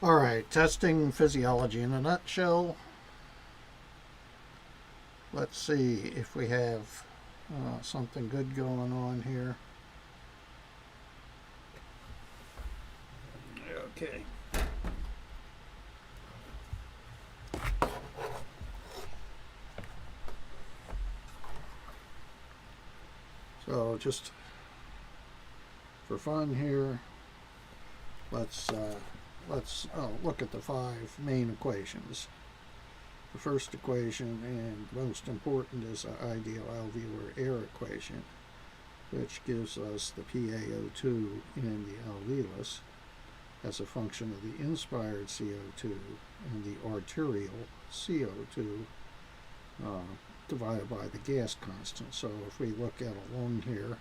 All right, testing physiology in a nutshell. Let's see if we have something good going on here. Okay. So just for fun here, let's look at the five main equations. The first equation, and most important, is the ideal alveolar air equation, which gives us the PaO2 in the alveolus as a function of the inspired CO2 and the arterial CO2 divided by the gas constant. So if we look at a lung here,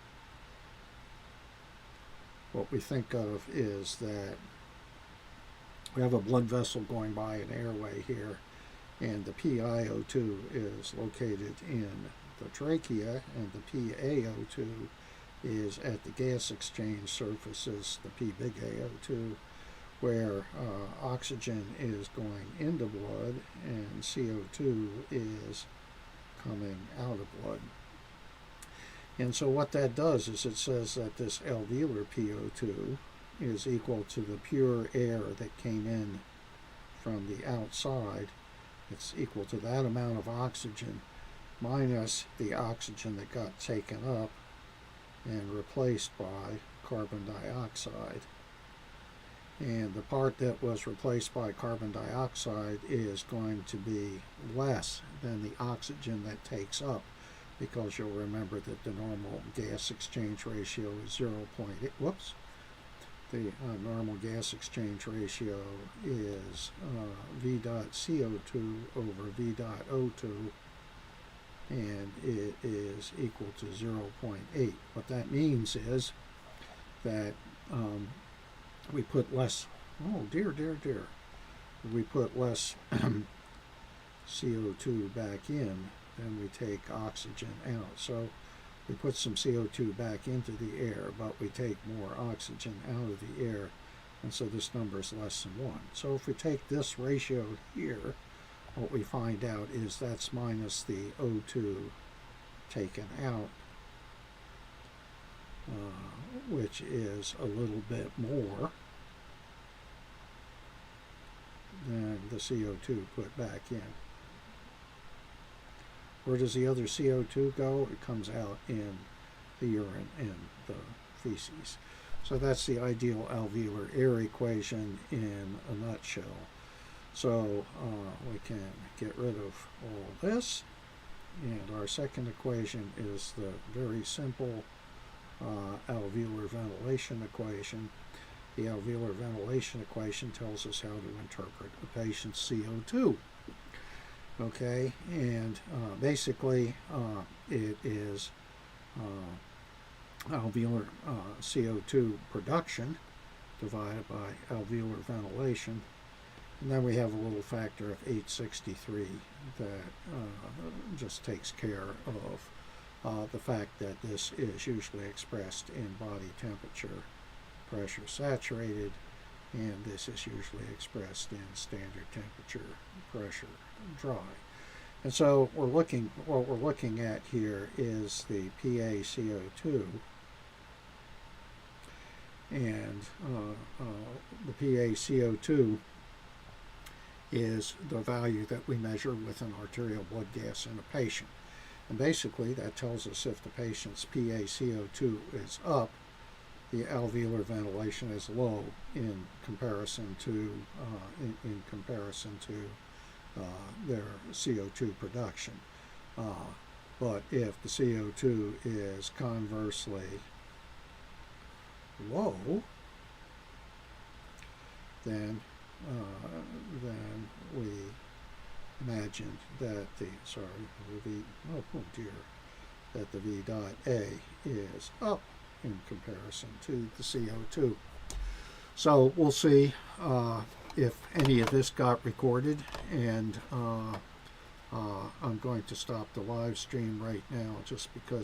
what we think of is that we have a blood vessel going by an airway here, and the PiO2 is located in the trachea, and the PaO2 is at the gas exchange surfaces, the P big AO2, where oxygen is going into blood and CO2 is coming out of blood. And so what that does is it says that this alveolar PO2 is equal to the pure air that came in from the outside. It's equal to that amount of oxygen minus the oxygen that got taken up and replaced by carbon dioxide. And the part that was replaced by carbon dioxide is going to be less than the oxygen that takes up, because you'll remember that the normal gas exchange ratio is 0.8. Whoops. The normal gas exchange ratio is V dot CO2 over V dot O2, and it is equal to 0.8. What that means is that we put less, oh dear, we put less CO2 back in than we take oxygen out. So we put some CO2 back into the air, but we take more oxygen out of the air, and so this number is less than 1. So if we take this ratio here, what we find out is that's minus the O2 taken out, which is a little bit more than the CO2 put back in. Where does the other CO2 go? It comes out in the urine and the feces. So that's the ideal alveolar air equation in a nutshell. So we can get rid of all this. And our second equation is the very simple alveolar ventilation equation. The alveolar ventilation equation tells us how to interpret a patient's CO2. Okay, and basically it is alveolar CO2 production divided by alveolar ventilation, and then we have a little factor of 863 that just takes care of the fact that this is usually expressed in body temperature, pressure saturated, and this is usually expressed in standard temperature, pressure dry. And so what we're looking at here is the PaCO2, and the PaCO2 is the value that we measure with an arterial blood gas in a patient. And basically that tells us if the patient's PaCO2 is up, the alveolar ventilation is low in comparison to their CO2 production. But if the CO2 is conversely low, then we imagine that the that the V dot A is up in comparison to the CO2. So we'll see if any of this got recorded, and I'm going to stop the live stream right now just because